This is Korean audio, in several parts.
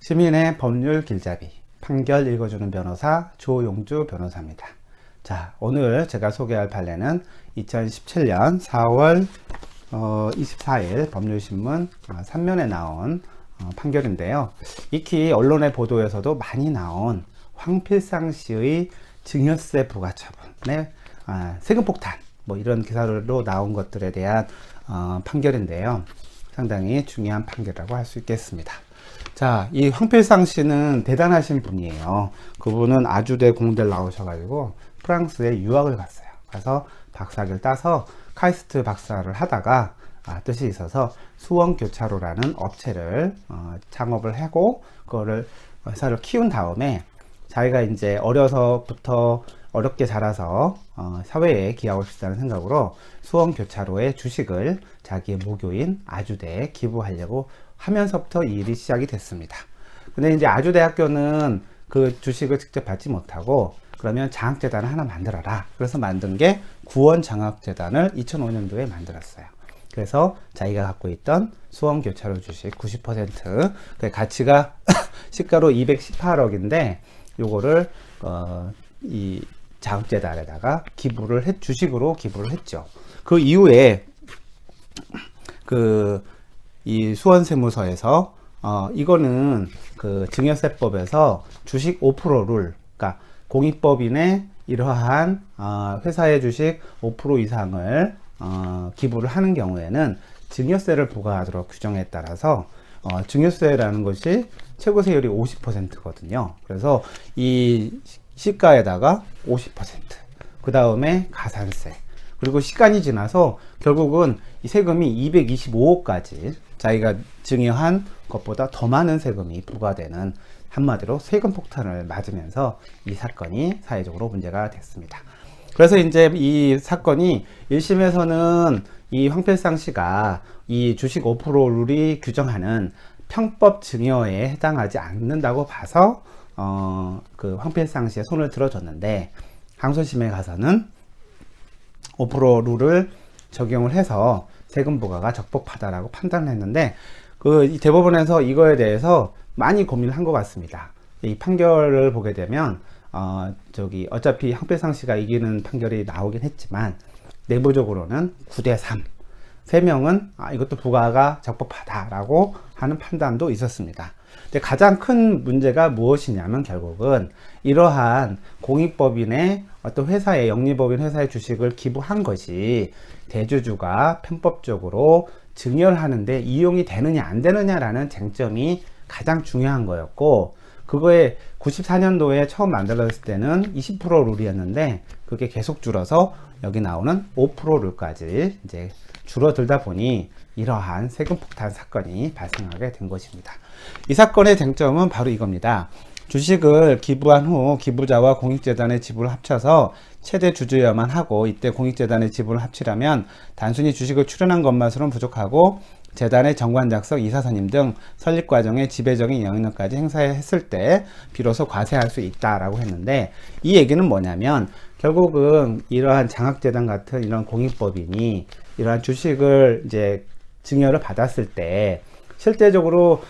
시민의 법률 길잡이 판결 읽어주는 변호사 조용주 변호사입니다. 자, 오늘 제가 소개할 판례는 2017년 4월 24일 법률신문 3면에 나온 판결인데요. 익히 언론의 보도에서도 많이 나온 황필상 씨의 증여세 부과처분의 세금폭탄 이런 기사로 나온 것들에 대한 판결인데요. 상당히 중요한 판결이라고 할 수 있겠습니다. 자, 이 황필상 씨는 대단하신 분이에요. 그분은 아주대 공대를 나오셔가지고 프랑스에 유학을 갔어요. 가서 박사학위를 따서 카이스트 박사를 하다가 뜻이 있어서 수원교차로라는 업체를 창업을 하고 그거를 회사를 키운 다음에 자기가 이제 어려서부터 어렵게 자라서 사회에 기여하고 싶다는 생각으로 수원교차로의 주식을 자기의 모교인 아주대에 기부하려고 하면서부터 이 일이 시작이 됐습니다. 근데 이제 아주대학교는 그 주식을 직접 받지 못하고 그러면 장학재단을 하나 만들어라. 그래서 만든 게 구원장학재단을 2005년도에 만들었어요. 그래서 자기가 갖고 있던 수원교차로 주식 90%, 그 가치가 시가로 218억인데 요거를 이 장학재단에다가 주식으로 기부를 했죠. 그 이후에 이 수원세무서에서 이거는 그 증여세법에서 주식 5% 룰, 그러니까 공익법인의 이러한 회사의 주식 5% 이상을 기부를 하는 경우에는 증여세를 부과하도록 규정에 따라서 증여세라는 것이 최고 세율이 50%거든요. 그래서 이 시가에다가 50%, 그 다음에 가산세, 그리고 시간이 지나서 결국은 이 세금이 225억까지 자기가 증여한 것보다 더 많은 세금이 부과되는, 한마디로 세금 폭탄을 맞으면서 이 사건이 사회적으로 문제가 됐습니다. 그래서 이제 이 사건이 1심에서는 이 황필상 씨가 이 주식 5% 룰이 규정하는 편법 증여에 해당하지 않는다고 봐서 그 황필상 씨의 손을 들어줬는데, 항소심에 가서는 5% 룰을 적용을 해서 세금 부과가 적법하다라고 판단을 했는데, 이 대법원에서 이거에 대해서 많이 고민을 한 것 같습니다. 이 판결을 보게 되면 어차피 황필상 씨가 이기는 판결이 나오긴 했지만 내부적으로는 9대3, 3명은 이것도 부과가 적법하다라고 하는 판단도 있었습니다. 근데 가장 큰 문제가 무엇이냐면 결국은 이러한 공익법인의 어떤 회사의, 영리법인 회사의 주식을 기부한 것이 대주주가 편법적으로 증여를 하는데 이용이 되느냐 안 되느냐라는 쟁점이 가장 중요한 거였고, 그거에 94년도에 처음 만들어졌을 때는 20% 룰이었는데 그게 계속 줄어서 여기 나오는 5% 룰까지 이제 줄어들다 보니 이러한 세금 폭탄 사건이 발생하게 된 것입니다. 이 사건의 쟁점은 바로 이겁니다. 주식을 기부한 후 기부자와 공익재단의 지분을 합쳐서 최대 주주여야만 하고, 이때 공익재단의 지분을 합치려면 단순히 주식을 출연한 것만으로는 부족하고 재단의 정관 작성, 이사선임 등 설립 과정에 지배적인 영향력까지 행사했을 때 비로소 과세할 수 있다라고 했는데, 이 얘기는 뭐냐면 결국은 이러한 장학재단 같은 이런 공익법인이 이러한 주식을 이제 증여를 받았을 때 실제적으로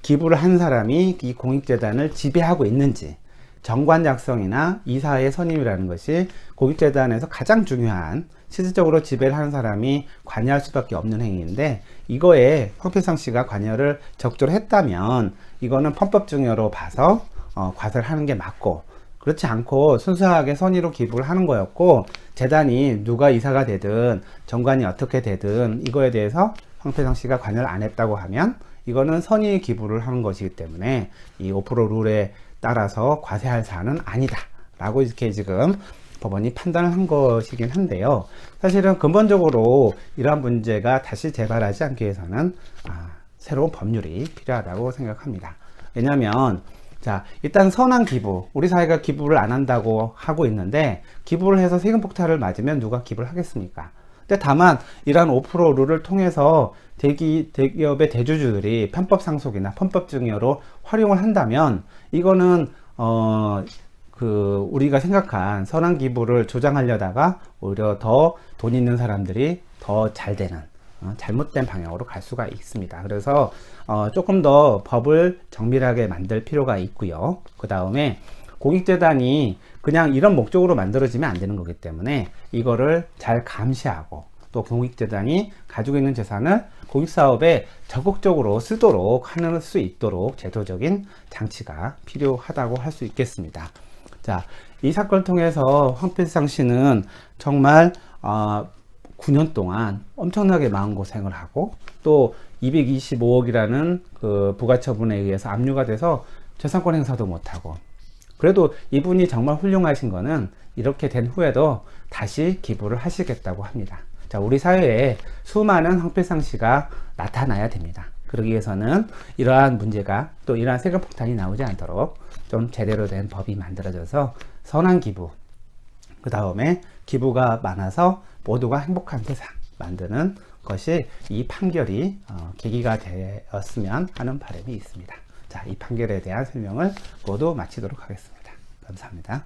기부를 한 사람이 이 공익재단을 지배하고 있는지, 정관 작성이나 이사의 선임이라는 것이 공익재단에서 가장 중요한, 실질적으로 지배를 하는 사람이 관여할 수밖에 없는 행위인데, 이거에 황필상 씨가 관여를 적절히 했다면 이거는 편법 증여로 봐서 과세를 하는 게 맞고, 그렇지 않고 순수하게 선의로 기부를 하는 거였고, 재단이 누가 이사가 되든 정관이 어떻게 되든 이거에 대해서 황필상 씨가 관여를 안 했다고 하면 이거는 선의 기부를 하는 것이기 때문에 이 5% 룰에 따라서 과세할 사안은 아니다 라고 이렇게 지금 법원이 판단을 한 것이긴 한데요. 사실은 근본적으로 이러한 문제가 다시 재발하지 않기 위해서는 새로운 법률이 필요하다고 생각합니다. 왜냐하면 일단 선한 기부, 우리 사회가 기부를 안 한다고 하고 있는데 기부를 해서 세금 폭탄을 맞으면 누가 기부를 하겠습니까? 근데 다만 이러한 5% 룰을 통해서 대기업의 대주주들이 편법 상속이나 편법 증여로 활용을 한다면 이거는 우리가 생각한 선한 기부를 조장하려다가 오히려 더 돈 있는 사람들이 더 잘 되는 잘못된 방향으로 갈 수가 있습니다. 그래서 조금 더 법을 정밀하게 만들 필요가 있고요. 그 다음에 공익재단이 그냥 이런 목적으로 만들어지면 안 되는 거기 때문에 이거를 잘 감시하고, 또 공익재단이 가지고 있는 재산을 공익사업에 적극적으로 쓰도록 할 수 있도록 제도적인 장치가 필요하다고 할 수 있겠습니다. 자, 이 사건을 통해서 황필상 씨는 정말 9년 동안 엄청나게 마음고생을 하고, 또 225억이라는 그 부가처분에 의해서 압류가 돼서 재산권 행사도 못하고, 그래도 이분이 정말 훌륭하신 거는 이렇게 된 후에도 다시 기부를 하시겠다고 합니다. 자, 우리 사회에 수많은 황필상 씨가 나타나야 됩니다. 그러기 위해서는 이러한 문제가, 또 이러한 세금 폭탄이 나오지 않도록 좀 제대로 된 법이 만들어져서 선한 기부, 그 다음에 기부가 많아서 모두가 행복한 세상 만드는 것이 이 판결이 계기가 되었으면 하는 바람이 있습니다. 자, 이 판결에 대한 설명을 모두 마치도록 하겠습니다. 감사합니다.